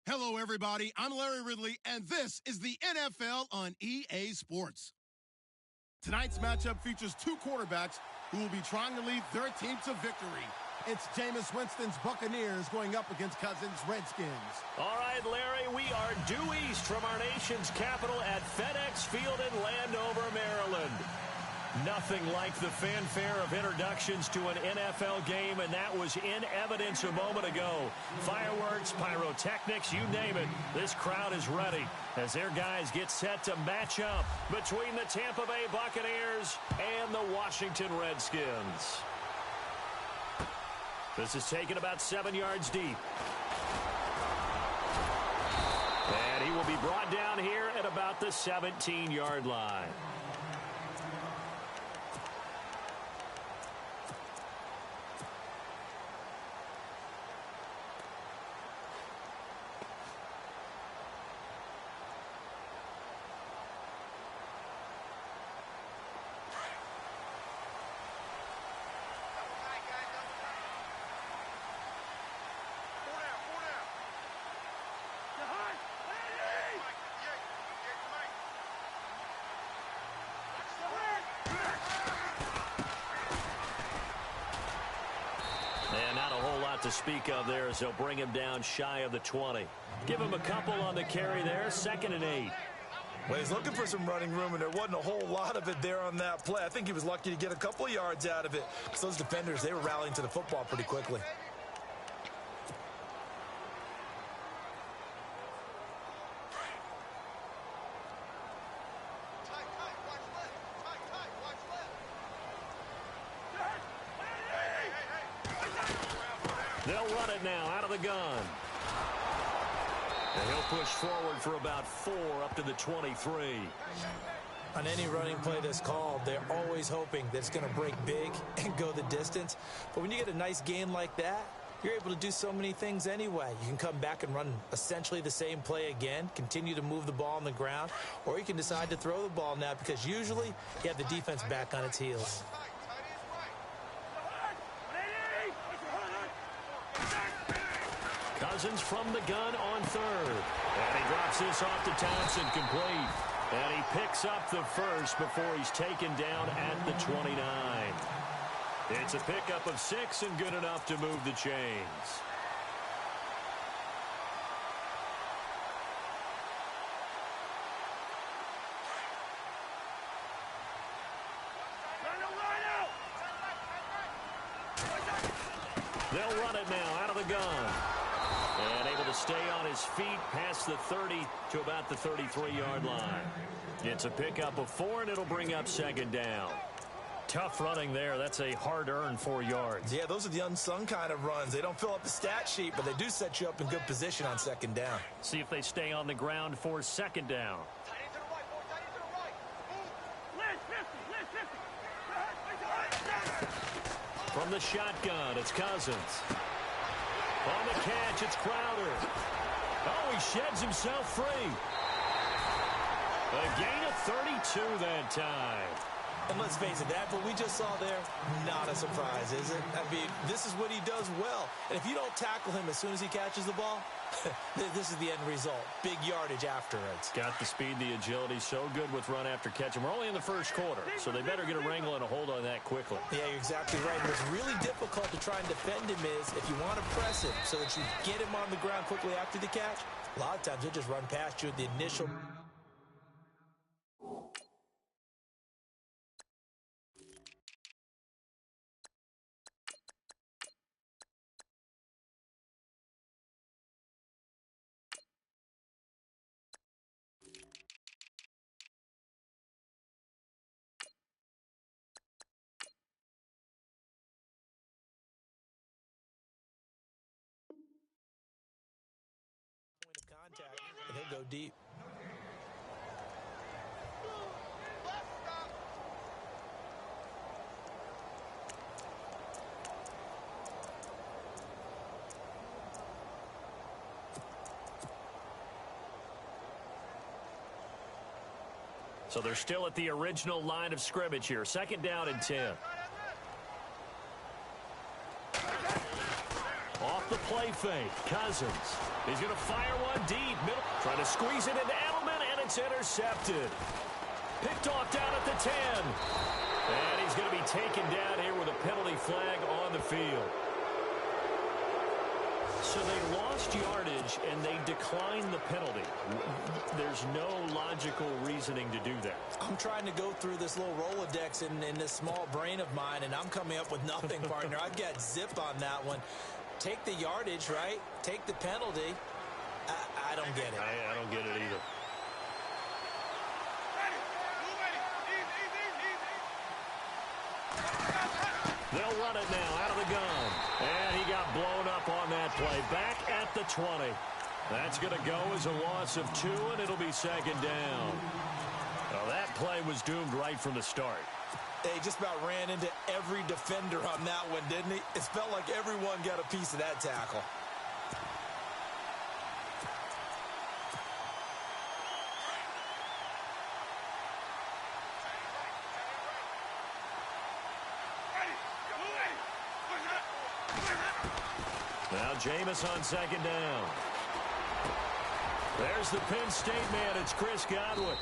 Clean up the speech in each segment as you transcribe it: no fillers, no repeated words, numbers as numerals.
Hello, everybody. I'm Larry Ridley, and this is the NFL on EA Sports. Tonight's matchup features two quarterbacks who will be trying to lead their team to victory. It's Jameis Winston's Buccaneers going up against Cousins' Redskins. All right, Larry, we are due east from our nation's capital at FedEx Field in Landover, Maryland. Nothing like the fanfare of introductions to an NFL game, and that was in evidence a moment ago. Fireworks, pyrotechnics, you name it. This crowd is ready as their guys get set to match up between the Tampa Bay Buccaneers and the Washington Redskins. This is taken about 7 yards deep. And he will be brought down here at about the 17-yard line. To speak of there as they'll bring him down shy of the 20. Give him a couple on the carry there, 2nd and 8. Well, he's looking for some running room, and there wasn't a whole lot of it there on that play. I think he was lucky to get a couple of yards out of it, because those defenders, they were rallying to the football pretty quickly. They'll run it now out of the gun. And he'll push forward for about 4 up to the 23. On any running play that's called, they're always hoping that it's going to break big and go the distance. But when you get a nice gain like that, you're able to do so many things anyway. You can come back and run essentially the same play again, continue to move the ball on the ground, or you can decide to throw the ball now because usually you have the defense back on its heels. Cousins from the gun on 3rd. And he drops this off to Townsend complete. And he picks up the first before he's taken down at the 29. It's a pickup of 6 and good enough to move the chains. They'll run it now out of the gun. And able to stay on his feet past the 30 to about the 33-yard line. It's a pickup of 4, and it'll bring up 2nd down. Tough running there. That's a hard-earned 4 yards. Yeah, those are the unsung kind of runs. They don't fill up the stat sheet, but they do set you up in good position on 2nd down. See if they stay on the ground for 2nd down. From the shotgun, it's Cousins. On the catch, it's Crowder. Oh, he sheds himself free. A gain of 32 that time. And let's face it, that what we just saw there, not a surprise, is it? I mean, this is what he does well. And if you don't tackle him as soon as he catches the ball, this is the end result. Big yardage afterwards. Got the speed, the agility, so good with run after catch. And we're only in the first quarter, so they better get a wrangle and a hold on that quickly. Yeah, you're exactly right. What's really difficult to try and defend him is if you want to press him so that you get him on the ground quickly after the catch, a lot of times he'll just run past you at the initial... contact, and he'll go deep. So they're still at the original line of scrimmage here. 2nd down and 10. Off the play fake. Cousins. He's going to fire one deep. Middle. Trying to squeeze it into Edelman, and it's intercepted. Picked off down at the 10. And he's going to be taken down here with a penalty flag on the field. So they lost yardage, and they declined the penalty. There's no logical reasoning to do that. I'm trying to go through this little Rolodex in this small brain of mine, and I'm coming up with nothing, partner. I've got zip on that one. Take the yardage, right? Take the penalty. I don't get it. I don't get it either. They'll run it now out of the gun. And he got blown up on that play. Back at the 20. That's going to go as a loss of 2, and it'll be second down. Well, that play was doomed right from the start. He just about ran into every defender on that one, didn't he? It felt like everyone got a piece of that tackle. Now Jameis on second down. There's the Penn State man. It's Chris Godwin.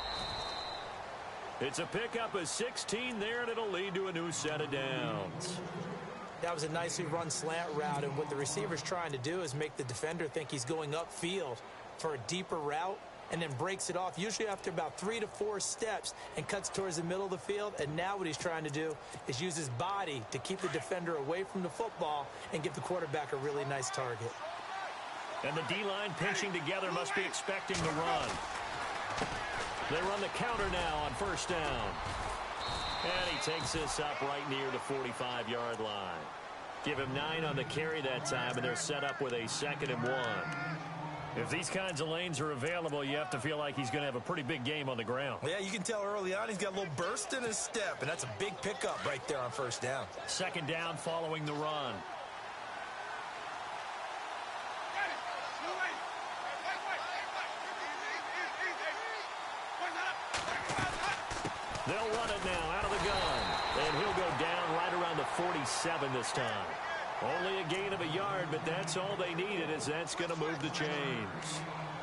It's a pickup of 16 there, and it'll lead to a new set of downs. That was a nicely run slant route, and what the receiver's trying to do is make the defender think he's going upfield for a deeper route, and then breaks it off, usually after about 3 to 4 steps, and cuts towards the middle of the field. And now what he's trying to do is use his body to keep the defender away from the football and give the quarterback a really nice target. And the D-line pinching together must be expecting the run. They run the counter now on first down. And he takes this up right near the 45-yard line. Give him 9 on the carry that time, and they're set up with a 2nd and 1. If these kinds of lanes are available, you have to feel like he's going to have a pretty big game on the ground. Yeah, you can tell early on he's got a little burst in his step, and that's a big pickup right there on first down. 2nd down following the run. They'll run it now out of the gun. And he'll go down right around the 47 this time. Only a gain of a yard, but that's all they needed, as that's going to move the chains.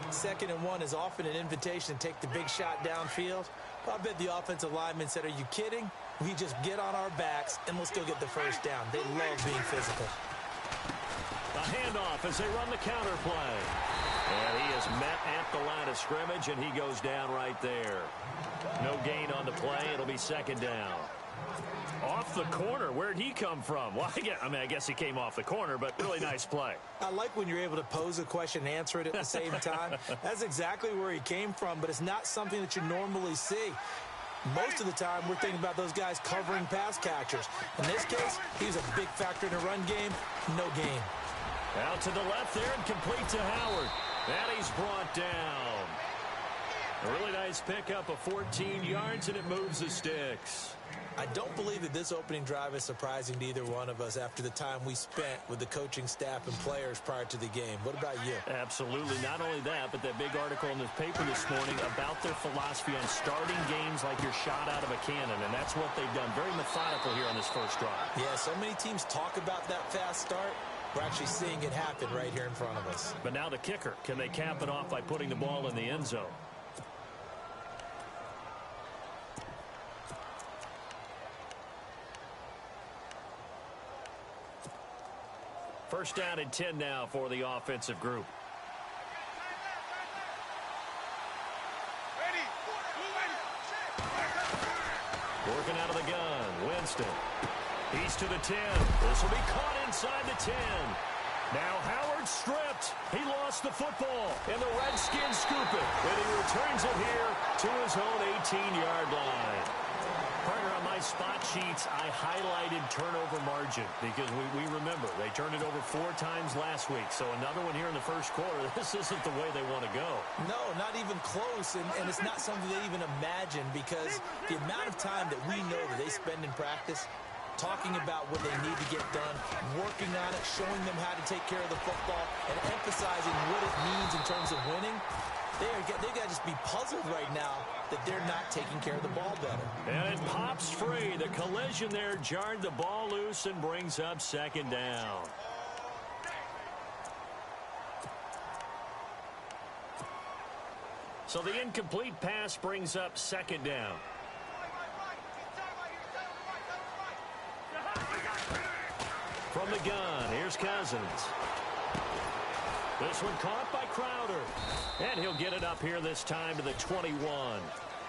2nd and 1 is often an invitation to take the big shot downfield. I bet the offensive lineman said, are you kidding? We just get on our backs, and let's go get the first down. They love being physical. A handoff as they run the counter play. And he is met at the line of scrimmage, and he goes down right there. No gain on the play. It'll be 2nd down. Off the corner. Where'd he come from? Well, I guess he came off the corner, but really nice play. I like when you're able to pose a question and answer it at the same time. That's exactly where he came from, but it's not something that you normally see. Most of the time, we're thinking about those guys covering pass catchers. In this case, he was a big factor in the run game. No gain. Out to the left there and complete to Howard. And he's brought down. A really nice pickup of 14 yards, and it moves the sticks. I don't believe that this opening drive is surprising to either one of us after the time we spent with the coaching staff and players prior to the game. What about you? Absolutely. Not only that, but that big article in the paper this morning about their philosophy on starting games like you're shot out of a cannon, and that's what they've done. Very methodical here on this first drive. Yeah, so many teams talk about that fast start. We're actually seeing it happen right here in front of us. But now the kicker. Can they cap it off by putting the ball in the end zone? First down and 10 now for the offensive group. Working out of the gun, Winston. He's to the 10. This will be caught inside the 10. Now Howard stripped. He lost the football, and the Redskins scoop it. And he returns it here to his own 18-yard line. Partner, on my spot sheets, I highlighted turnover margin because we remember they turned it over 4 times last week. So another one here in the first quarter. This isn't the way they want to go. No, not even close, and it's not something they even imagine because the amount of time that we know that they spend in practice talking about what they need to get done, working on it, showing them how to take care of the football, and emphasizing what it means in terms of winning. They got to just be puzzled right now that they're not taking care of the ball better. And it pops free. The collision there jarred the ball loose and brings up 2nd down. So the incomplete pass brings up second down. From the gun, here's Cousins. This one caught by Crowder. And he'll get it up here this time to the 21.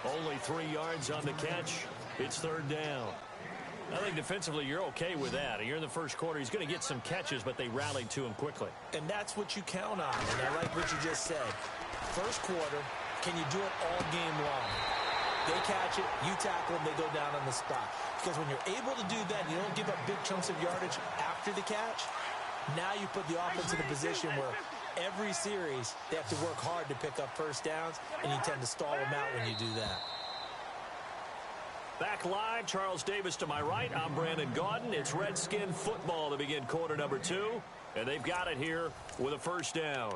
Only 3 yards on the catch. It's third down. I think defensively you're okay with that. You're in the first quarter. He's going to get some catches, but they rallied to him quickly. And that's what you count on. And I like what you just said. First quarter, can you do it all game long? They catch it, you tackle them, they go down on the spot. Because when you're able to do that, you don't give up big chunks of yardage after the catch. Now you put the offense in a position where every series they have to work hard to pick up first downs, and you tend to stall them out when you do that. Back live, Charles Davis to my right. I'm Brandon Gaudin. It's Redskin football to begin quarter number 2, and they've got it here with a first down.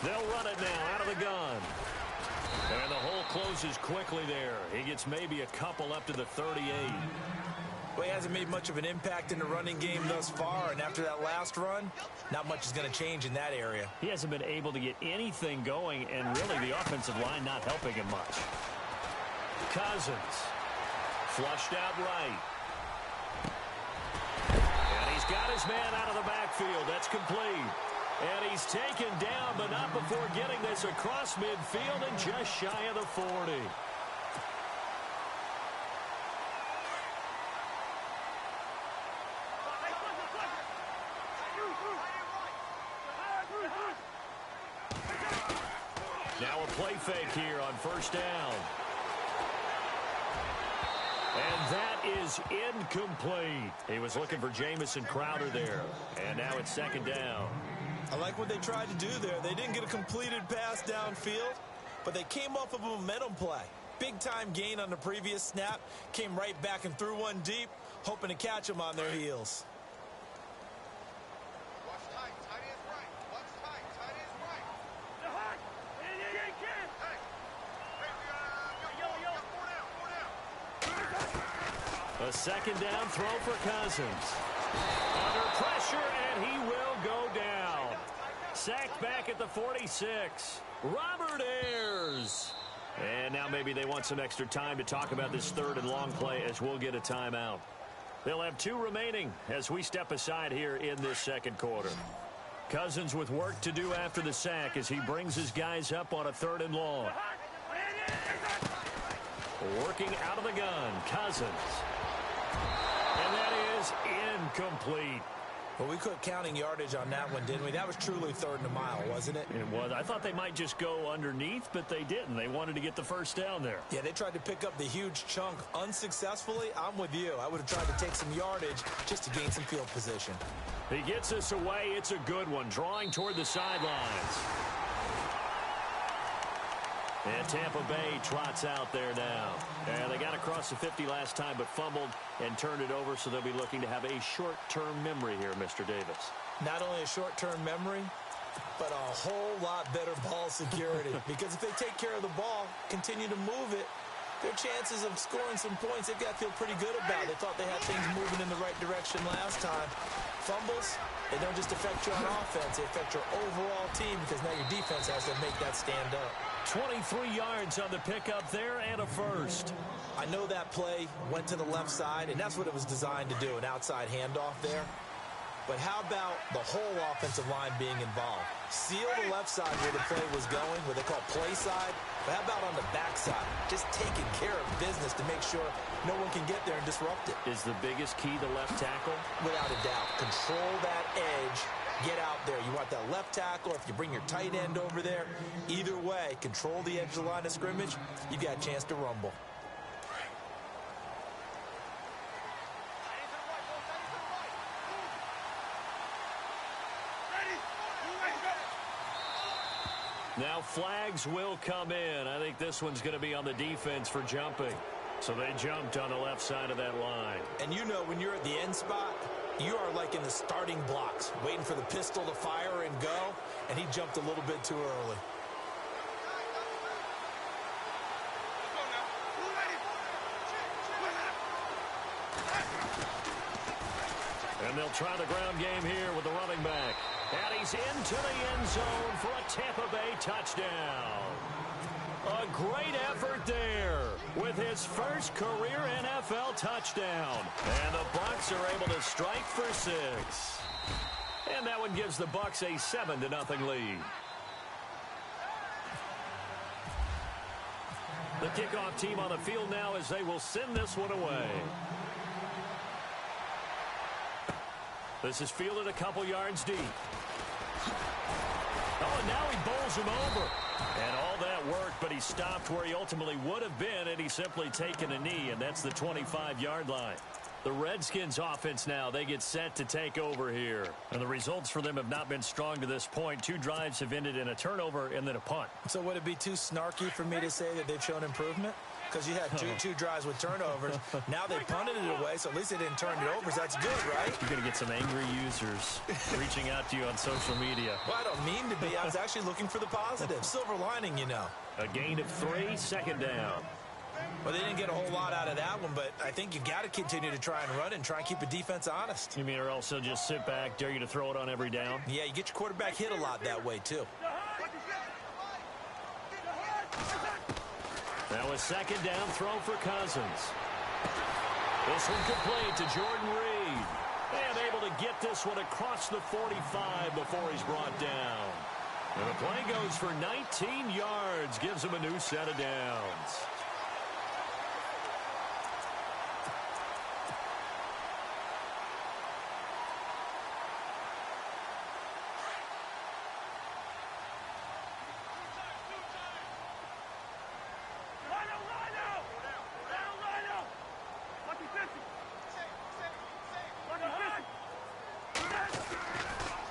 They'll run it now out of the gun. And the hole closes quickly there. He gets maybe a couple up to the 38. Well, he hasn't made much of an impact in the running game thus far, and after that last run, not much is going to change in that area. He hasn't been able to get anything going, and really the offensive line not helping him much. Cousins, flushed out right. And he's got his man out of the backfield. That's complete. And he's taken down, but not before getting this across midfield and just shy of the 40. Now a play fake here on first down. And that is incomplete. He was looking for Jamison Crowder there. And now it's second down. I like what they tried to do there. They didn't get a completed pass downfield, but they came off of a momentum play. Big-time gain on the previous snap. Came right back and threw one deep, hoping to catch them on their heels. Watch tight. Tight is right. Watch tight. Tight is right. A second down throw for Cousins. Under pressure, and he will go down. Sacked back at the 46. Robert Ayers. And now maybe they want some extra time to talk about this third and long play as we'll get a timeout. They'll have 2 remaining as we step aside here in this second quarter. Cousins with work to do after the sack as he brings his guys up on a third and long. Working out of the gun, Cousins. And that is incomplete. Well, we quit counting yardage on that one, didn't we? That was truly third and a mile, wasn't it? It was. I thought they might just go underneath, but they didn't. They wanted to get the first down there. Yeah, they tried to pick up the huge chunk unsuccessfully. I'm with you. I would have tried to take some yardage just to gain some field position. He gets us away. It's a good one. Drawing toward the sidelines. And Tampa Bay trots out there now. And they got across the 50 last time, but fumbled and turned it over, so they'll be looking to have a short-term memory here, Mr. Davis. Not only a short-term memory, but a whole lot better ball security. Because if they take care of the ball, continue to move it, their chances of scoring some points, they've got to feel pretty good about. They thought they had things moving in the right direction last time. Fumbles, they don't just affect you on offense, they affect your overall team because now your defense has to make that stand up. 23 yards on the pickup there and a first. I know that play went to the left side, and that's what it was designed to do, an outside handoff there. But how about the whole offensive line being involved? Seal the left side where the play was going, what they call play side. But how about on the back side? Just taking care of business to make sure no one can get there and disrupt it. Is the biggest key the left tackle? Without a doubt. Control that edge. Get out there. You want that left tackle, or if you bring your tight end over there, either way, control the edge of the line of scrimmage, you got a chance to rumble. Now flags will come in. I think this one's going to be on the defense for jumping. So they jumped on the left side of that line. And you know when you're at the end spot, you are like in the starting blocks, waiting for the pistol to fire and go, and he jumped a little bit too early. And they'll try the ground game here with the running back. And he's into the end zone for a Tampa Bay touchdown. A great effort there with his first career NFL touchdown. And the Bucs are able to strike for 6. And that one gives the Bucs a 7-0 lead. The kickoff team on the field now as they will send this one away. This is fielded a couple yards deep. Oh, and now he bowls him over. And all that worked, but he stopped where he ultimately would have been, and he's simply taken a knee, and that's the 25-yard line. The Redskins offense now, they get set to take over here. And the results for them have not been strong to this point. 2 drives have ended in a turnover and then a punt. So would it be too snarky for me to say that they've shown improvement? Because you had two drives with turnovers. Now they punted it away, so at least they didn't turn it over. So that's good, right? You're going to get some angry users reaching out to you on social media. Well, I don't mean to be. I was actually looking for the positive. Silver lining, you know. A gain of 3, second down. Well, they didn't get a whole lot out of that one, but I think you got to continue to try and run and try and keep the defense honest. You mean or else they'll just sit back, dare you to throw it on every down? Yeah, you get your quarterback hit a lot that way, too. Now a second down throw for Cousins. This one complete to Jordan Reed. And able to get this one across the 45 before he's brought down. And the play goes for 19 yards, gives him a new set of downs.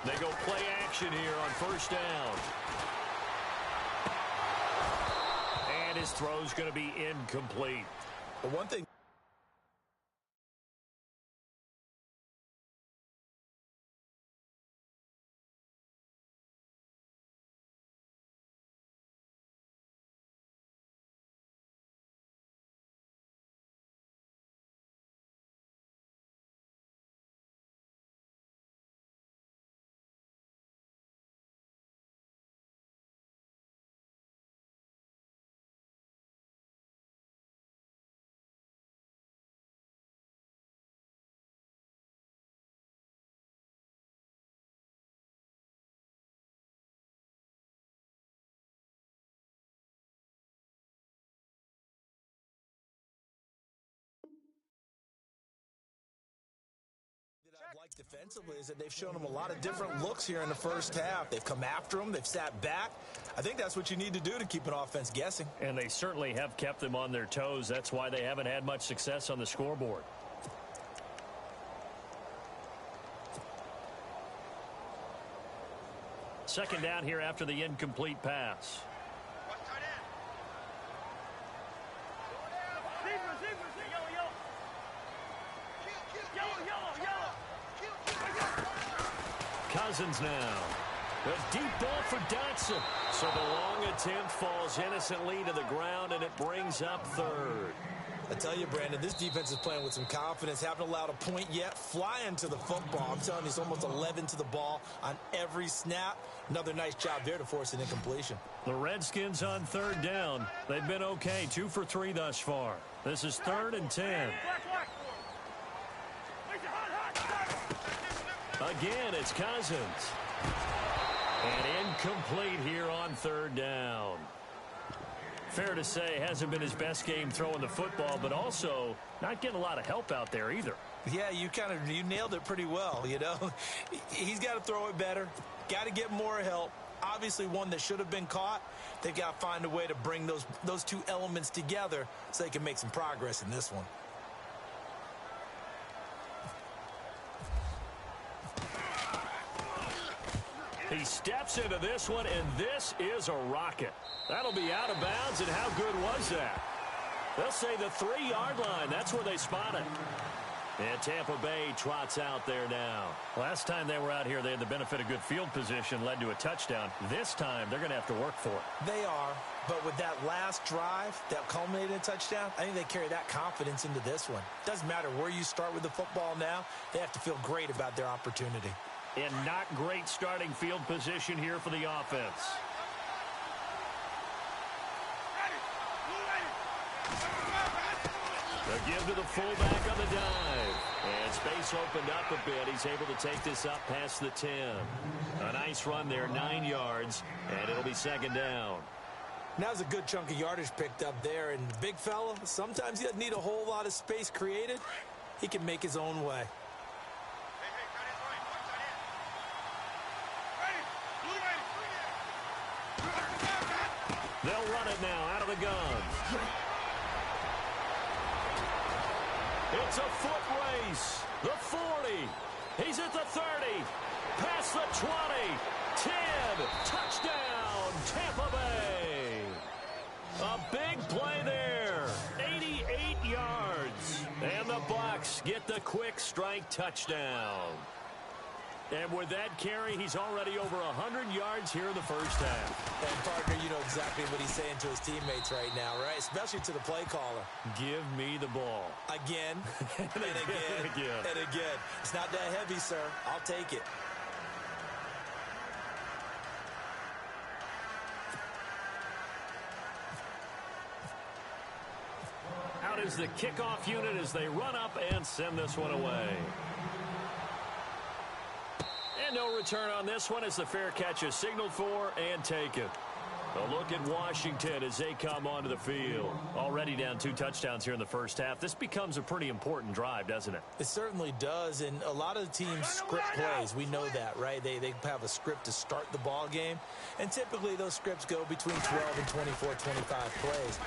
They go play action here on first down. And his throw's going to be incomplete. But one thing. I've liked defensively is that they've shown them a lot of different looks here in the first half. They've come after them. They've sat back. I think that's what you need to do to keep an offense guessing. And they certainly have kept them on their toes. That's why they haven't had much success on the scoreboard. Second down here after the incomplete pass. Cousins now. A deep ball for Dotson. So the long attempt falls innocently to the ground, and it brings up third. I tell you, Brandon, this defense is playing with some confidence. Haven't allowed a point yet. Flying to the football. I'm telling you, it's almost 11 to the ball on every snap. Another nice job there to force an incompletion. The Redskins on third down. They've been okay. 2 for 3 thus far. This is 3rd and 10. Again, it's Cousins. And incomplete here on third down. Fair to say, hasn't been his best game throwing the football, but also not getting a lot of help out there either. Yeah, you nailed it pretty well, you know. He's got to throw it better. Got to get more help. Obviously one that should have been caught. They've got to find a way to bring those two elements together so they can make some progress in this one. He steps into this one, and this is a rocket. That'll be out of bounds, and how good was that? They'll say the 3-yard line. That's where they spot it. And Tampa Bay trots out there now. Last time they were out here, they had the benefit of good field position, led to a touchdown. This time, they're going to have to work for it. They are, but with that last drive that culminated in a touchdown, I think they carry that confidence into this one. Doesn't matter where you start with the football now, they have to feel great about their opportunity. And not great starting field position here for the offense. The give to the fullback on the dive. And space opened up a bit. He's able to take this up past the 10. A nice run there, 9 yards, and it'll be second down. Now's a good chunk of yardage picked up there. And the big fella, sometimes he doesn't need a whole lot of space created. He can make his own way. They'll run it now out of the gun. It's a foot race. The 40. He's at the 30. Past the 20. 10. Touchdown, Tampa Bay. A big play there. 88 yards. And the Bucs get the quick strike touchdown. And with that carry, he's already over 100 yards here in the first half. And, partner, you know exactly what he's saying to his teammates right now, right? Especially to the play caller. Give me the ball. Again, and again, and again. It's not that heavy, sir. I'll take it. Out is the kickoff unit as they run up and send this one away. And no return on this one as the fair catch is signaled for and taken. A look at Washington as they come onto the field. Already down 2 touchdowns here in the first half. This becomes a pretty important drive, doesn't it? It certainly does, and a lot of the teams script plays. We know that, right? They have a script to start the ball game, and typically those scripts go between 12 and 24, 25 plays.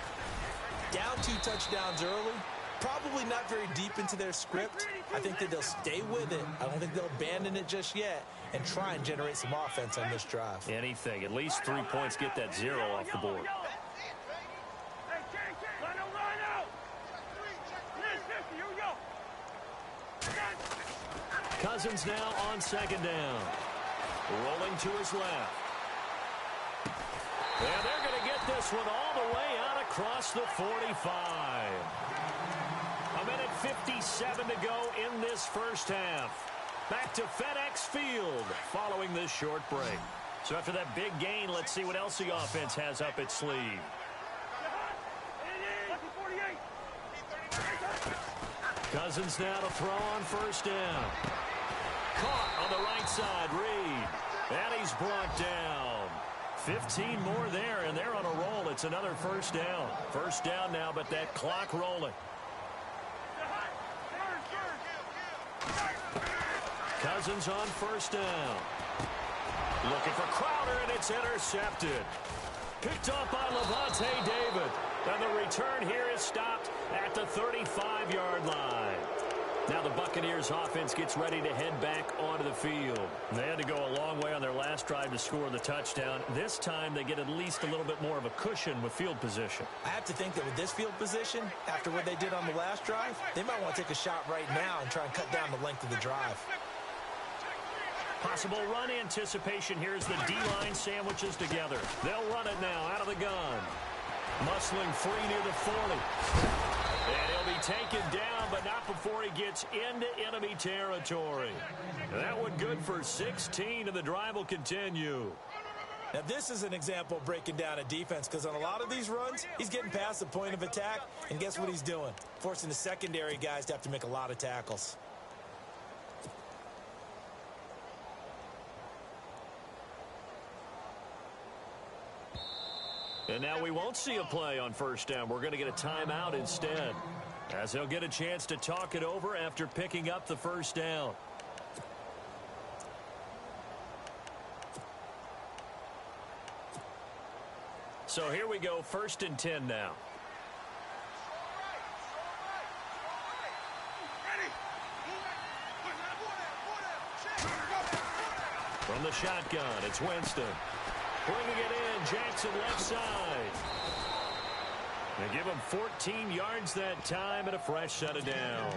Down 2 touchdowns early, probably not very deep into their script. I think that they'll stay with it. I don't think they'll abandon it just yet and try and generate some offense on this drive. Anything. At least 3 points, get that 0 off the board. Cousins now on second down. Rolling to his left. And they're going to get this one all the way out across the 45. A minute 57 to go in this first half. Back to FedEx Field following this short break. So after that big gain, let's see what else the offense has up its sleeve. Cousins now to throw on first down. Caught on the right side, Reed. And he's brought down. 15 more there, and they're on a roll. It's another first down. First down now, but that clock rolling. Cousins on first down. Looking for Crowder, and it's intercepted. Picked up by Levante David. And the return here is stopped at the 35-yard line. Now the Buccaneers offense gets ready to head back onto the field. They had to go a long way on their last drive to score the touchdown. This time they get at least a little bit more of a cushion with field position. I have to think that with this field position, after what they did on the last drive, they might want to take a shot right now and try and cut down the length of the drive. Possible run anticipation here as the D-line sandwiches together. They'll run it now out of the gun. Muscling free near the 40. And he'll be taken down, but not before he gets into enemy territory. That one good for 16, and the drive will continue. Now, this is an example of breaking down a defense, because on a lot of these runs, he's getting past the point of attack, and guess what he's doing? Forcing the secondary guys to have to make a lot of tackles. And now we won't see a play on first down. We're going to get a timeout instead, as they'll get a chance to talk it over after picking up the first down. So here we go, 1st and 10 now. From the shotgun, it's Winston. Bringing it in, Jackson left side. They give him 14 yards that time and a fresh set of downs.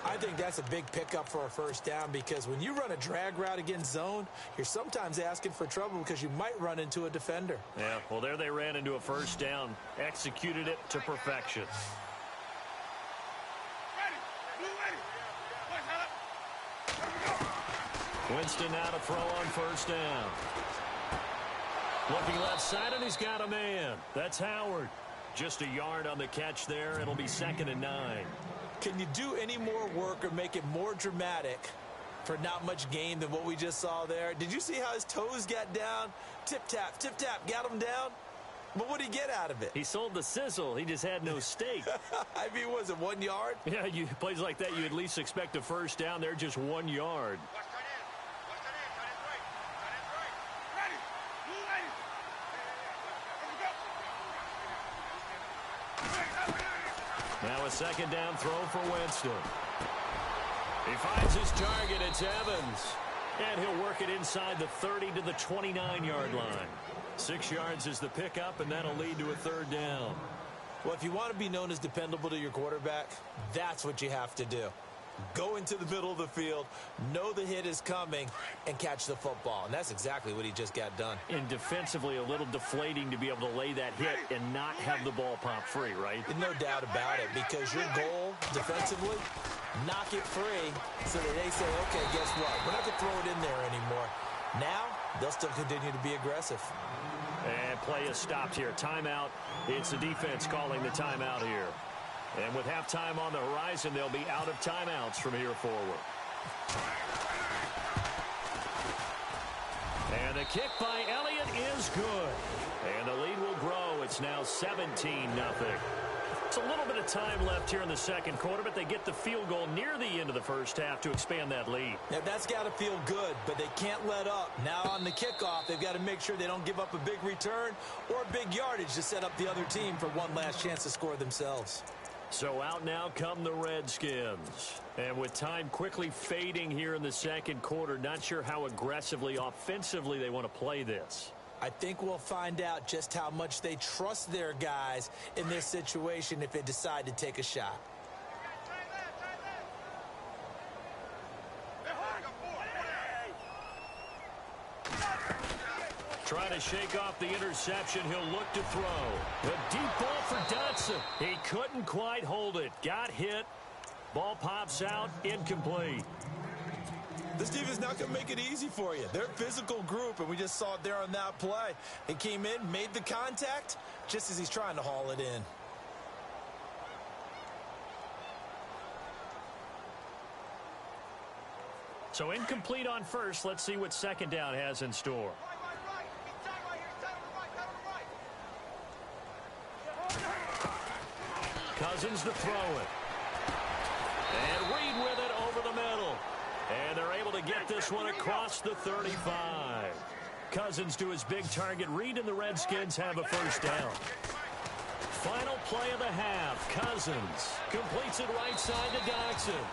I think that's a big pickup for a first down because when you run a drag route against zone, you're sometimes asking for trouble because you might run into a defender. Yeah, well, there they ran into a first down, executed it to perfection. Winston now to throw on first down. Looking left side, and he's got a man. That's Howard. Just a yard on the catch there. It'll be 2nd and 9. Can you do any more work or make it more dramatic for not much gain than what we just saw there? Did you see how his toes got down? Tip-tap, got him down. But what did he get out of it? He sold the sizzle. He just had no steak. I mean, was it 1 yard? Yeah, plays like that, you at least expect a first down. They're just 1 yard. Now a 2nd down throw for Winston. He finds his target. It's Evans. And he'll work it inside the 30 to the 29-yard line. 6 yards is the pickup, and that'll lead to a 3rd down. Well, if you want to be known as dependable to your quarterback, that's what you have to do. Go into the middle of the field, know the hit is coming, and catch the football. And that's exactly what he just got done. And defensively, a little deflating to be able to lay that hit and not have the ball pop free, right? No doubt about it, because your goal defensively, knock it free so that they say, okay, guess what? We're not going to throw it in there anymore. Now, they'll still continue to be aggressive. And play is stopped here. Timeout. It's the defense calling the timeout here. And with halftime on the horizon, they'll be out of timeouts from here forward. And the kick by Elliott is good. And the lead will grow. It's now 17-0. It's a little bit of time left here in the second quarter, but they get the field goal near the end of the first half to expand that lead. Now, that's got to feel good, but they can't let up. Now on the kickoff, they've got to make sure they don't give up a big return or a big yardage to set up the other team for one last chance to score themselves. So out now come the Redskins. And with time quickly fading here in the second quarter, not sure how aggressively, offensively they want to play this. I think we'll find out just how much they trust their guys in this situation if they decide to take a shot. Trying to shake off the interception. He'll look to throw. A deep ball for Dotson. He couldn't quite hold it. Got hit. Ball pops out. Incomplete. This team is not going to make it easy for you. They're a physical group, and we just saw it there on that play. He came in, made the contact, just as he's trying to haul it in. So incomplete on first. Let's see what second down has in store. Cousins to throw it. And Reed with it over the middle. And they're able to get this one across the 35. Cousins to his big target. Reed and the Redskins have a first down. Final play of the half. Cousins completes it right side to Dotson.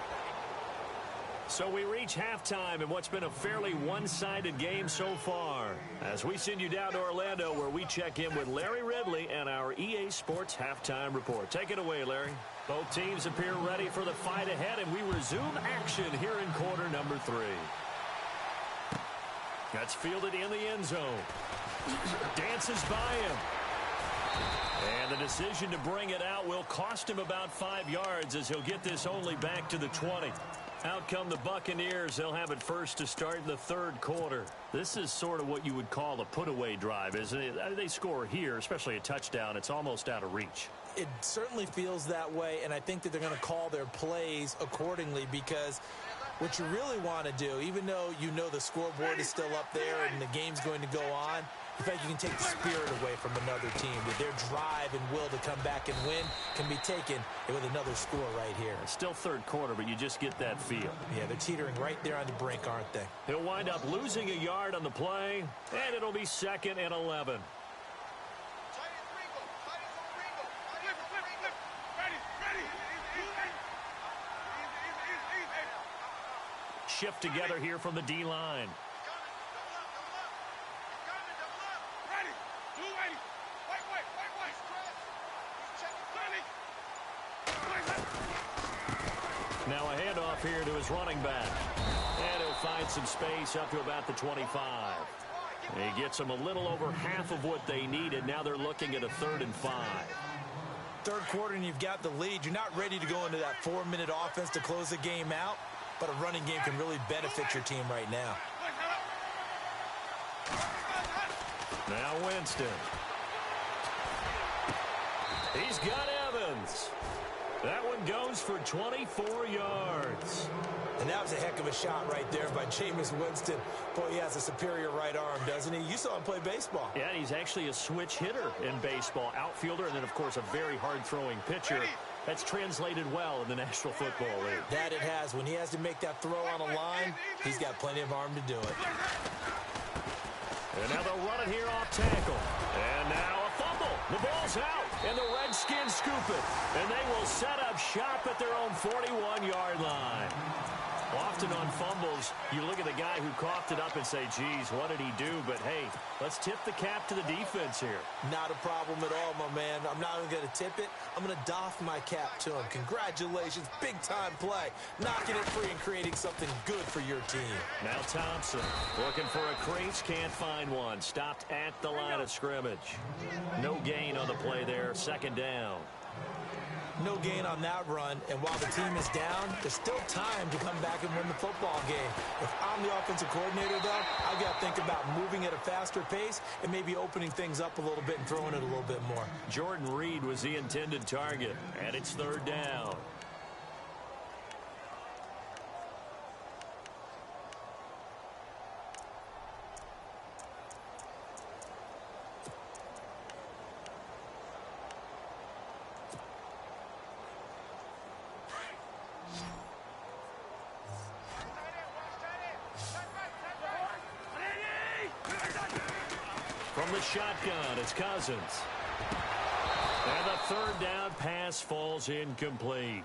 So we reach halftime in what's been a fairly one-sided game so far. As we send you down to Orlando, where we check in with Larry Ridley and our EA Sports Halftime Report. Take it away, Larry. Both teams appear ready for the fight ahead, and we resume action here in quarter number 3. That's fielded in the end zone. Dances by him. And the decision to bring it out will cost him about 5 yards as he'll get this only back to the 20. Out come the Buccaneers. They'll have it first to start in the third quarter. This is sort of what you would call a put-away drive, isn't it? They score here, especially a touchdown. It's almost out of reach. It certainly feels that way, and I think that they're going to call their plays accordingly because what you really want to do, even though you know the scoreboard is still up there and the game's going to go on, in fact, you can take the spirit away from another team. With their drive and will to come back and win can be taken with another score right here. It's still third quarter, but you just get that feel. Yeah, they're teetering right there on the brink, aren't they? He'll wind up losing a yard on the play, and it'll be 2nd and 11. Shift together here from the D-line. Now a handoff here to his running back. And he'll find some space up to about the 25. He gets them a little over half of what they needed. Now they're looking at a 3rd and 5. Third quarter and you've got the lead. You're not ready to go into that 4-minute offense to close the game out, but a running game can really benefit your team right now. Now Winston. He's got Evans. That one goes for 24 yards. And that was a heck of a shot right there by Jameis Winston. Boy, he has a superior right arm, doesn't he? You saw him play baseball. Yeah, he's actually a switch hitter in baseball. Outfielder, and then, of course, a very hard-throwing pitcher. That's translated well in the National Football League. That it has. When he has to make that throw on a line, he's got plenty of arm to do it. And now they'll run it here off tackle. And now a fumble. The ball's out, and the Redskins scoop it. And they will set up shop at their own 41-yard line. Often on fumbles, you look at the guy who coughed it up and say, geez, what did he do? But, hey, let's tip the cap to the defense here. Not a problem at all, my man. I'm not even going to tip it. I'm going to doff my cap to him. Congratulations. Big-time play. Knocking it free and creating something good for your team. Now Thompson looking for a crease. Can't find one. Stopped at the line of scrimmage. No gain on the play there. 2nd down. No gain on that run, and while the team is down, there's still time to come back and win the football game. If I'm the offensive coordinator, though, I've got to think about moving at a faster pace and maybe opening things up a little bit and throwing it a little bit more. Jordan Reed was the intended target, and it's 3rd down. From the shotgun, it's Cousins. And the 3rd down pass falls incomplete.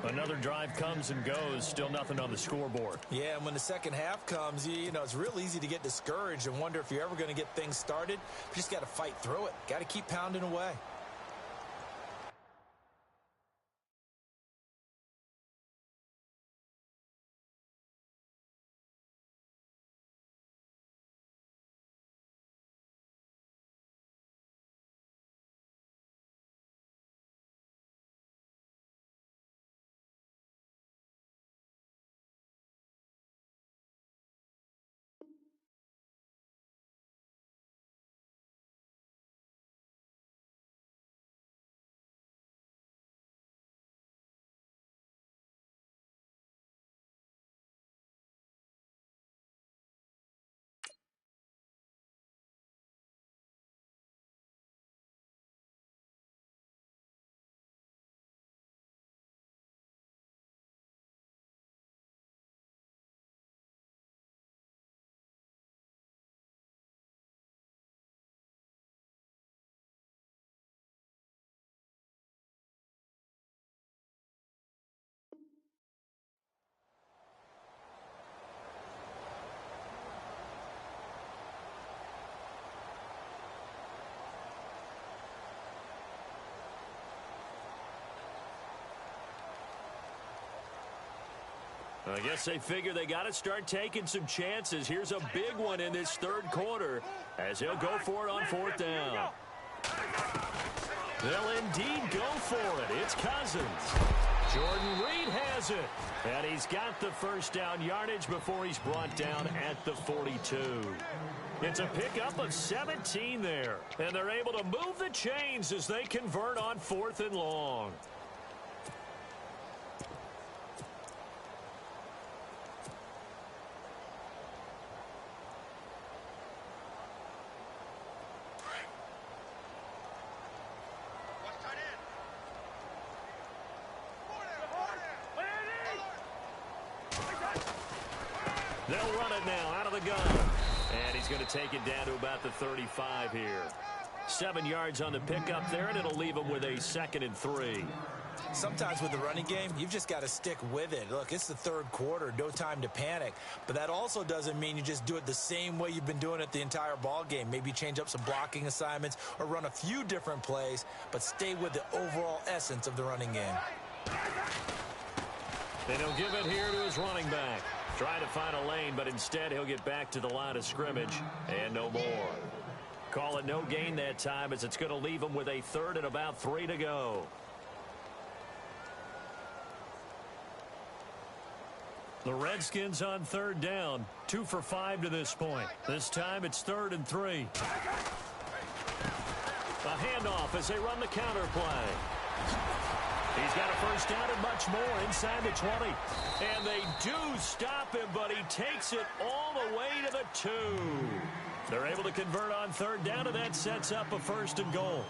Another drive comes and goes. Still nothing on the scoreboard. Yeah, and when the second half comes, you know, it's real easy to get discouraged and wonder if you're ever going to get things started. You just got to fight through it. Got to keep pounding away. I guess they figure they got to start taking some chances. Here's a big one in this 3rd quarter as he'll go for it on 4th down. They'll indeed go for it. It's Cousins. Jordan Reed has it. And he's got the 1st down yardage before he's brought down at the 42. It's a pickup of 17 there. And they're able to move the chains as they convert on 4th and long. They'll run it now out of the gun. And he's going to take it down to about the 35 here. 7 yards on the pickup there, and it'll leave him with a 2nd and 3. Sometimes with the running game, you've just got to stick with it. Look, it's the 3rd quarter, no time to panic. But that also doesn't mean you just do it the same way you've been doing it the entire ball game. Maybe change up some blocking assignments or run a few different plays, but stay with the overall essence of the running game. And he'll give it here to his running back. Trying to find a lane, but instead he'll get back to the line of scrimmage and no more. Call it no gain that time, as it's going to leave him with a third and about 3 to go. The Redskins on third down, 2 for 5 to this point. This time it's 3rd and 3. A handoff as they run the counter play. He's got a first down and much more inside the 20. And they do stop him, but he takes it all the way to the 2. They're able to convert on third down, and that sets up a 1st and goal.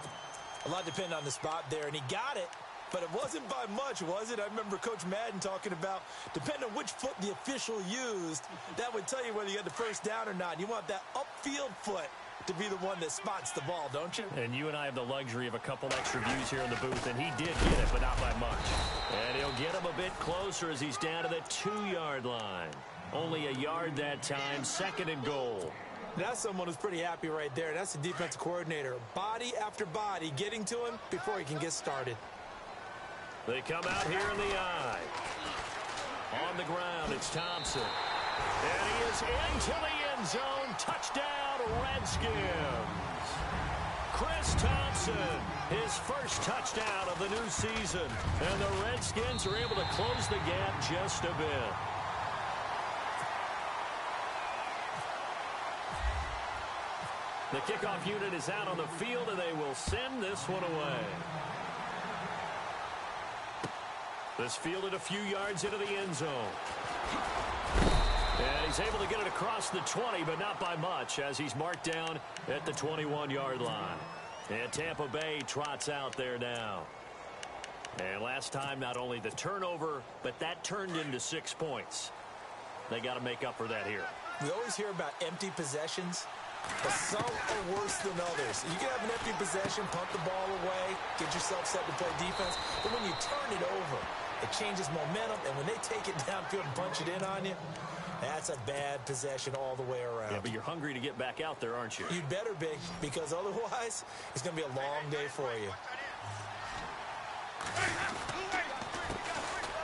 A lot depended on the spot there, and he got it. But it wasn't by much, was it? I remember Coach Madden talking about, depending on which foot the official used, that would tell you whether you had the first down or not. You want that upfield foot to be the one that spots the ball, don't you? And you and I have the luxury of a couple extra views here in the booth, and he did get it, but not by much. And he'll get him a bit closer as he's down to the 2-yard line. Only a yard that time, 2nd and goal. That's someone who's pretty happy right there. That's the defensive coordinator. Body after body getting to him before he can get started. They come out here in the eye. On the ground, it's Thompson. And he is into the end zone. Touchdown, Redskins. Chris Thompson, his first touchdown of the new season. And the Redskins are able to close the gap just a bit. The kickoff unit is out on the field, and they will send this one away. This fielded a few yards into the end zone. And he's able to get it across the 20, but not by much, as he's marked down at the 21-yard line. And Tampa Bay trots out there now. And last time, not only the turnover, but that turned into 6 points. They got to make up for that here. We always hear about empty possessions, but some are worse than others. You can have an empty possession, punt the ball away, get yourself set to play defense, but when you turn it over, it changes momentum, and when they take it downfield and punch it in on you, that's a bad possession all the way around. Yeah, but you're hungry to get back out there, aren't you? You'd better be, because otherwise, it's going to be a long day for you.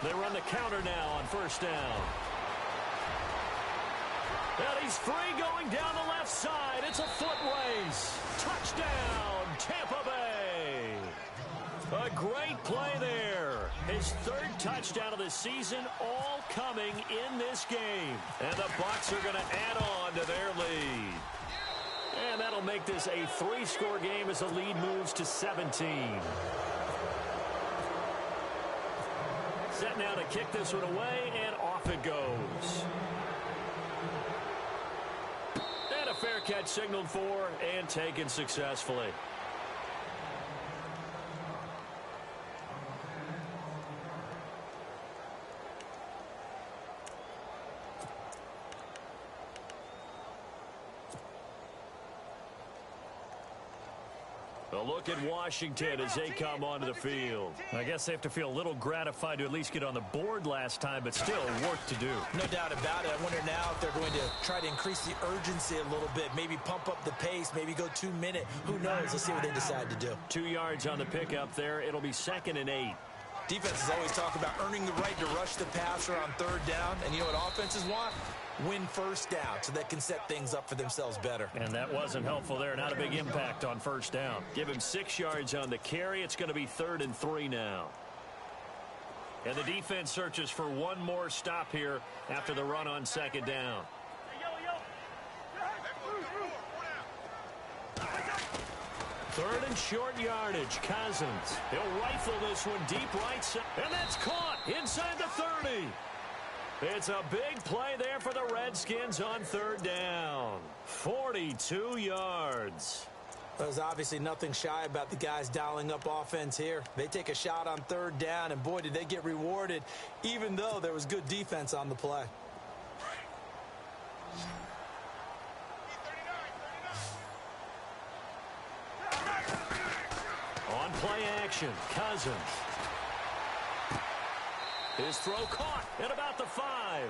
They run the counter now on first down. And he's free going down the left side. It's a foot race. Touchdown, Tampa Bay. A great play there. His 3rd touchdown of the season, all coming in this game. And the Bucs are going to add on to their lead. And that'll make this a 3-score game as the lead moves to 17. Set now to kick this one away, and off it goes. And a fair catch signaled for and taken successfully. A look at Washington as they come onto the field. I guess they have to feel a little gratified to at least get on the board last time, but still work to do. No doubt about it. I wonder now if they're going to try to increase the urgency a little bit, maybe pump up the pace, maybe go 2-minute. Who knows? Let's see what they decide to do. 2 yards on the pickup there. It'll be 2nd and 8. Defenses always talk about earning the right to rush the passer on third down, and you know what offenses want? Win first down so they can set things up for themselves better. And that wasn't helpful there. Not a big impact on first down. Give him 6 yards on the carry. It's going to be 3rd and 3 now. And the defense searches for one more stop here after the run on 2nd down. 3rd and short yardage. Cousins. He'll rifle this one deep right side. And that's caught inside the 30. It's a big play there for the Redskins on 3rd down. 42 yards. There's obviously nothing shy about the guys dialing up offense here. They take a shot on 3rd down, and boy, did they get rewarded, even though there was good defense on the play. On play action, Cousins. His throw caught at about the 5.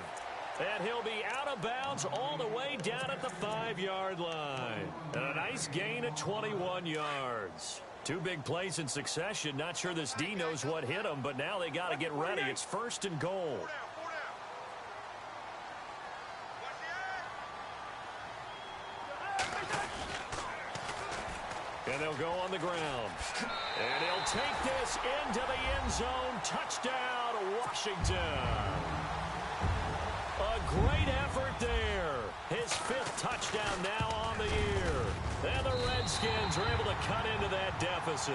And he'll be out of bounds all the way down at the 5-yard line. And a nice gain of 21 yards. Two big plays in succession. Not sure this D knows what hit him, but now they got to get ready. It's 1st and goal. And they'll go on the ground. And he'll take this into the end zone. Touchdown, Washington. A great effort there. His 5th touchdown now on the year. And the Redskins are able to cut into that deficit.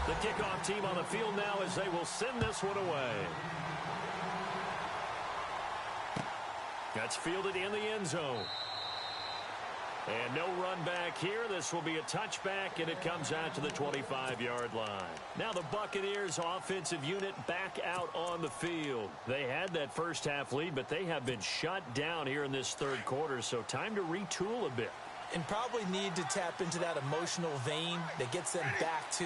The kickoff team on the field now as they will send this one away. That's fielded in the end zone. And no run back here. This will be a touchback, and it comes out to the 25-yard line. Now the Buccaneers offensive unit back out on the field. They had that first half lead, but they have been shut down here in this 3rd quarter, so time to retool a bit. And probably need to tap into that emotional vein that gets them back to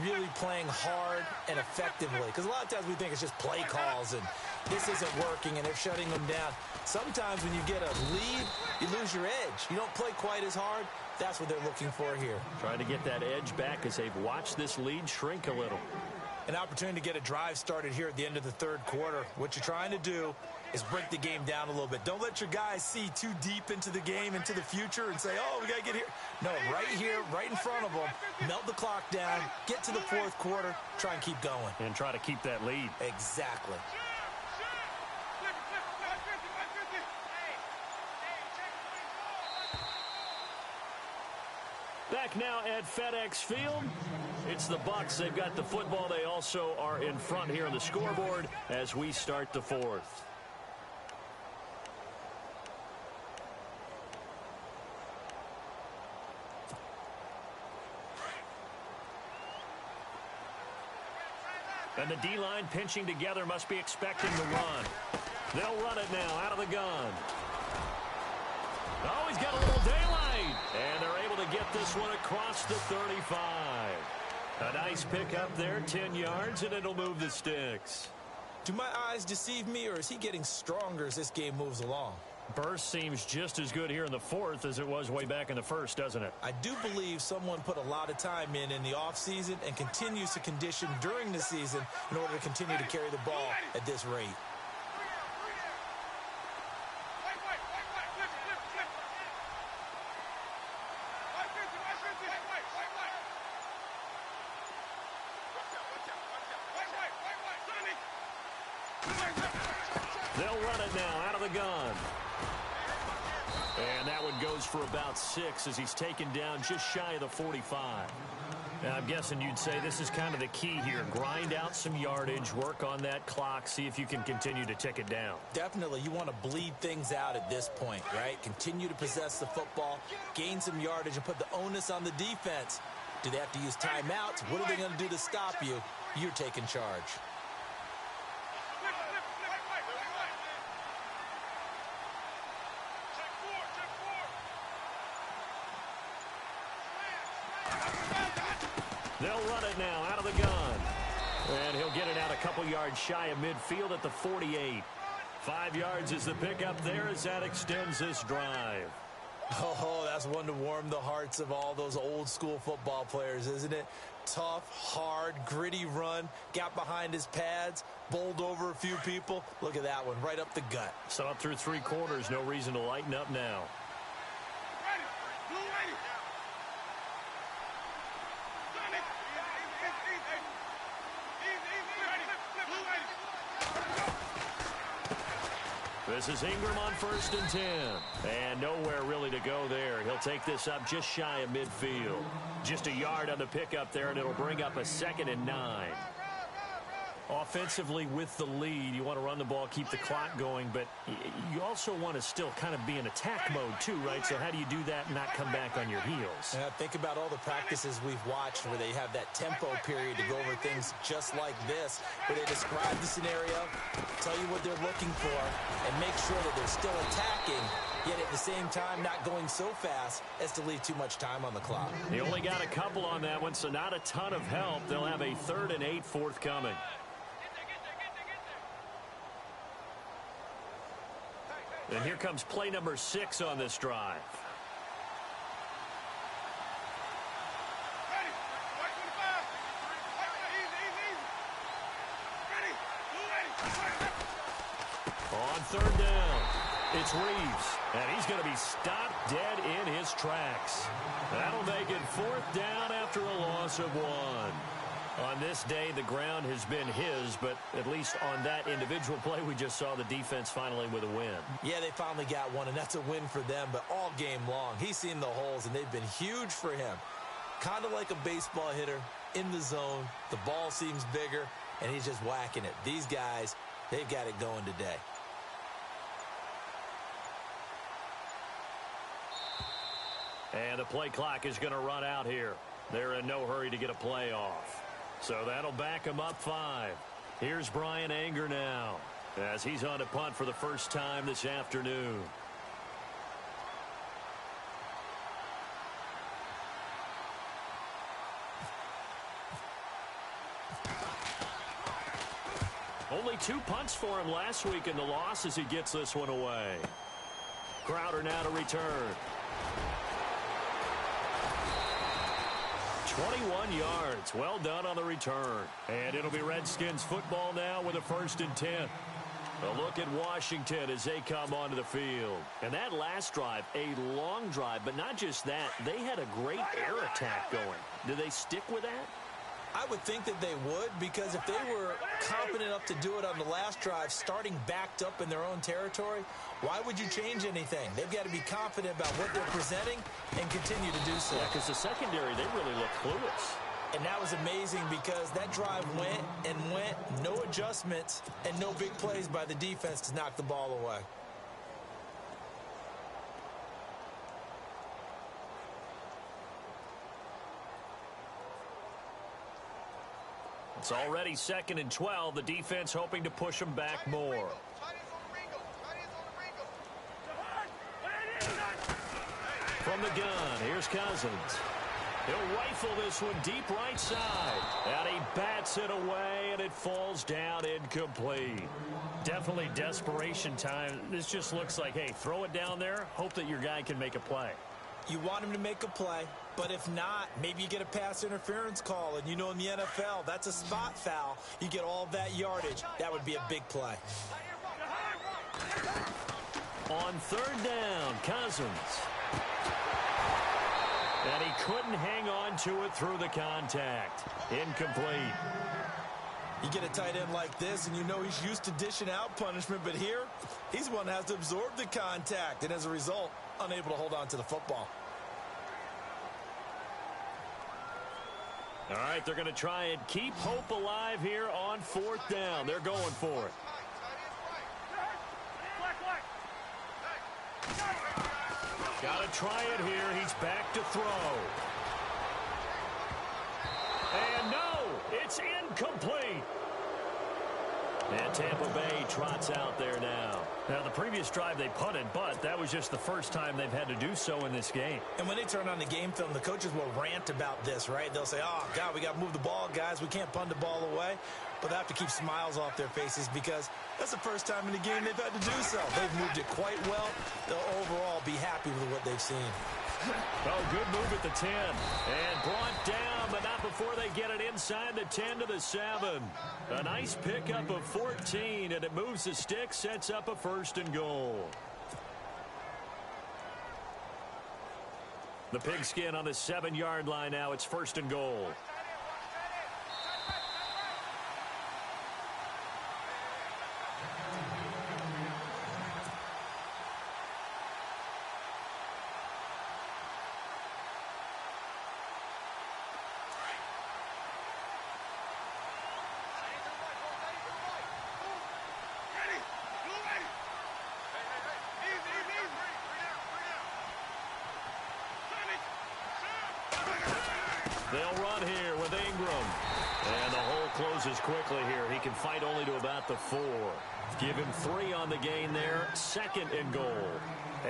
really playing hard and effectively. Because a lot of times we think it's just play calls and this isn't working and they're shutting them down. Sometimes when you get a lead, you lose your edge. You don't play quite as hard. That's what they're looking for here. Trying to get that edge back as they've watched this lead shrink a little. An opportunity to get a drive started here at the end of the 3rd quarter. What you're trying to do is break the game down a little bit. Don't let your guys see too deep into the game, into the future, and say, oh, we got to get here. No, right here, right in front of them, melt the clock down, get to the 4th quarter, try and keep going. And try to keep that lead. Exactly. Back now at FedEx Field. It's the Bucs. They've got the football. They also are in front here on the scoreboard as we start the 4th. And the D-line pinching together must be expecting the run. They'll run it now out of the gun. Oh, he's got a little daylight. And they're able to get this one across the 35. A nice pickup there, 10 yards, and it'll move the sticks. Do my eyes deceive me, or is he getting stronger as this game moves along? Burst seems just as good here in the 4th as it was way back in the 1st, doesn't it? I do believe someone put a lot of time in the offseason and continues to condition during the season in order to continue to carry the ball at this rate. They'll run it now out of the gun. And that one goes for about 6 as he's taken down just shy of the 45. Now, I'm guessing you'd say this is kind of the key here. Grind out some yardage, work on that clock, see if you can continue to tick it down. Definitely. You want to bleed things out at this point, right? Continue to possess the football, gain some yardage, and put the onus on the defense. Do they have to use timeouts? What are they going to do to stop you? You're taking charge. They'll run it now out of the gun. And he'll get it out a couple yards shy of midfield at the 48. 5 yards is the pickup there as that extends this drive. Oh, that's one to warm the hearts of all those old school football players, isn't it? Tough, hard, gritty run, got behind his pads, bowled over a few people. Look at that one, right up the gut. So up through 3 quarters, no reason to lighten up now. This is Ingram on 1st and 10. And nowhere really to go there. He'll take this up just shy of midfield. Just a yard on the pickup there, and it'll bring up a 2nd and 9. Offensively with the lead, you want to run the ball, keep the clock going, but you also want to still kind of be in attack mode too, right? So how do you do that and not come back on your heels? Yeah, think about all the practices we've watched where they have that tempo period to go over things just like this, where they describe the scenario, tell you what they're looking for, and make sure that they're still attacking, yet at the same time not going so fast as to leave too much time on the clock. They only got a couple on that one, so not a ton of help. They'll have a 3rd and 8 forthcoming. And here comes play number 6 on this drive. On third down, it's Reeves, and he's going to be stopped dead in his tracks. That'll make it fourth down after a loss of 1. On this day, the ground has been his, but at least on that individual play, we just saw the defense finally with a win. Yeah, they finally got one, and that's a win for them, but all game long, he's seen the holes, and they've been huge for him. Kind of like a baseball hitter in the zone. The ball seems bigger, and he's just whacking it. These guys, they've got it going today. And the play clock is going to run out here. They're in no hurry to get a play off. So that'll back them up 5. Here's Brian Anger now, as he's on to punt for the first time this afternoon. Only 2 punts for him last week in the loss as he gets this one away. Crowder now to return. 21 yards. Well done on the return. And it'll be Redskins football now with a 1st and 10. A look at Washington as they come onto the field. And that last drive, a long drive, but not just that. They had a great air attack going. Do they stick with that? I would think that they would, because if they were confident enough to do it on the last drive, starting backed up in their own territory, why would you change anything? They've got to be confident about what they're presenting and continue to do so. Yeah, because the secondary, they really look clueless. And that was amazing because that drive went and went, no adjustments, and no big plays by the defense to knock the ball away. It's already 2nd and 12. The defense hoping to push them back more. From the gun, here's Cousins. He'll rifle this one deep right side. And he bats it away, and it falls down incomplete. Definitely desperation time. This just looks like, hey, throw it down there, hope that your guy can make a play. You want him to make a play, but if not, maybe you get a pass interference call, and you know in the NFL, that's a spot foul. You get all that yardage. That would be a big play. On third down, Cousins. And he couldn't hang on to it through the contact. Incomplete. You get a tight end like this, and you know he's used to dishing out punishment, but here, he's one that has to absorb the contact, and as a result, unable to hold on to the football. All right, they're going to try and keep hope alive here on 4th down. They're going for it. Got to try it here. He's back to throw. And no, it's incomplete. And Tampa Bay trots out there now. Now, the previous drive they punted, but that was just the first time they've had to do so in this game. And when they turn on the game film, the coaches will rant about this, right? They'll say, oh, God, we got to move the ball, guys. We can't punt the ball away. But they have to keep smiles off their faces because that's the first time in the game they've had to do so. They've moved it quite well. They'll overall be happy with what they've seen. Oh, good move at the 10. And brought down, but not before they get it inside the 10 to the 7. A nice pickup of 14, and it moves the stick, sets up a 1st and goal. The pigskin on the 7-yard line now. It's 1st and goal. They'll run here with Ingram. And the hole closes quickly here. He can fight only to about the 4. Give him 3 on the gain there. 2nd and goal.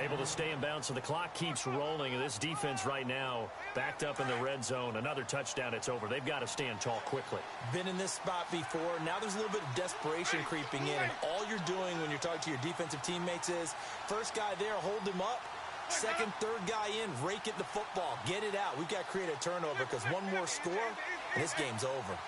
Able to stay in bounds, so the clock keeps rolling. And this defense right now backed up in the red zone. Another touchdown, it's over. They've got to stand tall quickly. Been in this spot before. Now there's a little bit of desperation creeping in. And all you're doing when you're talking to your defensive teammates is, first guy there, hold him up. Second, third guy in, rake it the football. Get it out. We've got to create a turnover because one more score, and this game's over.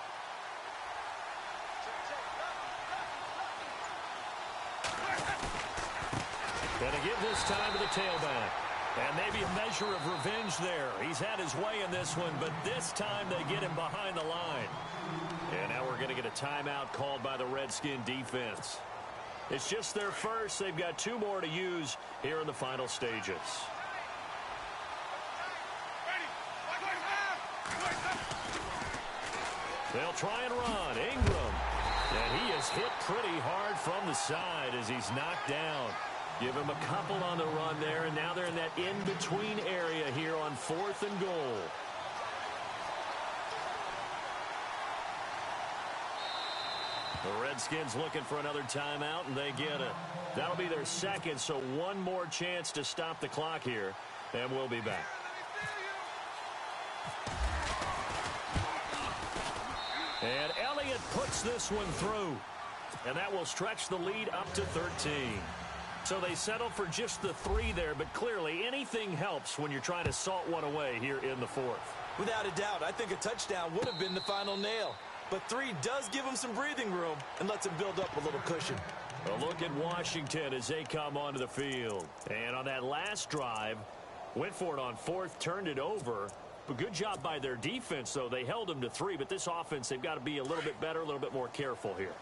And to give this time to the tailback. And maybe a measure of revenge there. He's had his way in this one, but this time they get him behind the line. And now we're going to get a timeout called by the Redskin defense. It's just their first. They've got 2 more to use here in the final stages. They'll try and run. Ingram. And he is hit pretty hard from the side as he's knocked down. Give him a couple on the run there, and now they're in that in-between area here on 4th and goal. The Redskins looking for another timeout, and they get it. That'll be their second, so one more chance to stop the clock here, and we'll be back. And Elliott puts this one through, and that will stretch the lead up to 13. So they settle for just the 3 there, but clearly anything helps when you're trying to salt one away here in the 4th. Without a doubt, I think a touchdown would have been the final nail. But 3 does give them some breathing room and lets them build up a little cushion. A look at Washington as they come onto the field. And on that last drive, went for it on 4th, turned it over. But good job by their defense, though. They held them to 3, but this offense, they've got to be a little bit better, a little bit more careful here.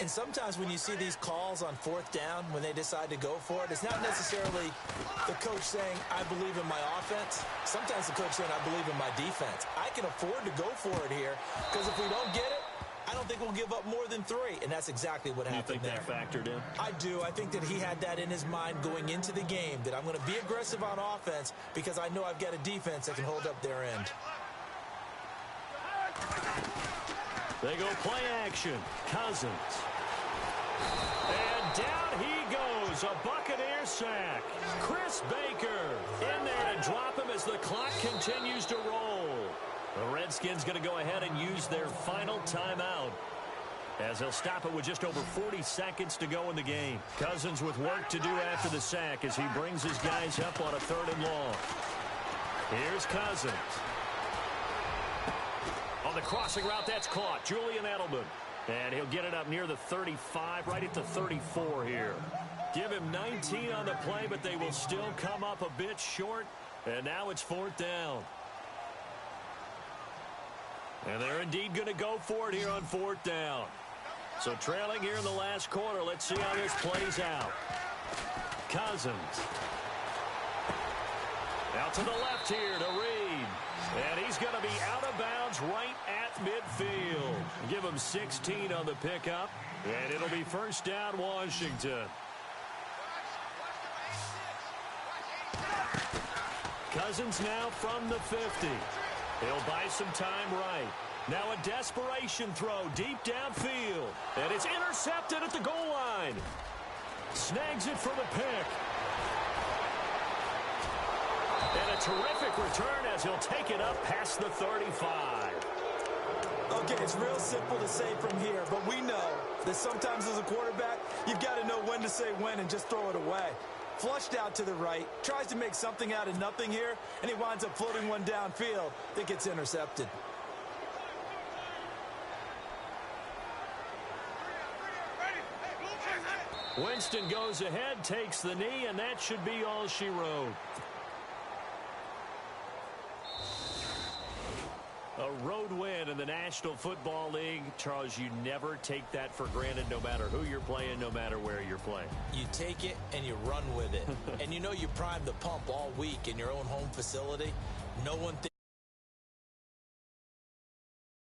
And sometimes when you see these calls on 4th down, when they decide to go for it, it's not necessarily the coach saying, I believe in my offense. Sometimes the coach saying, I believe in my defense. I can afford to go for it here because if we don't get it, I don't think we'll give up more than 3. And that's exactly what happened there. You think that factored in? I do. I think that he had that in his mind going into the game, that I'm going to be aggressive on offense because I know I've got a defense that can hold up their end. They go play action. Cousins. And down he goes. A Buccaneer sack. Chris Baker in there to drop him as the clock continues to roll. The Redskins going to go ahead and use their final timeout as they'll stop it with just over 40 seconds to go in the game. Cousins with work to do after the sack as he brings his guys up on a 3rd and long. Here's Cousins. On the crossing route, that's caught. Julian Edelman. And he'll get it up near the 35, right at the 34 here. Give him 19 on the play, but they will still come up a bit short. And now it's 4th down. And they're indeed going to go for it here on 4th down. So trailing here in the last quarter, let's see how this plays out. Cousins. Out to the left here to Reed. And he's going to be out of bounds right at midfield. Give him 16 on the pickup. And it'll be 1st down, Washington. Cousins now from the 50. He'll buy some time right. Now a desperation throw deep downfield. And it's intercepted at the goal line. Snags it for the pick. And a terrific return as he'll take it up past the 35. Okay, it's real simple to say from here, but we know that sometimes as a quarterback, you've got to know when to say when and just throw it away. Flushed out to the right, tries to make something out of nothing here, and he winds up floating one downfield that gets intercepted. Winston goes ahead, takes the knee, and that should be all she wrote. A road win in the National Football League. Charles, you never take that for granted no matter who you're playing, no matter where you're playing. You take it and you run with it. And you know you primed the pump all week in your own home facility. No one thinks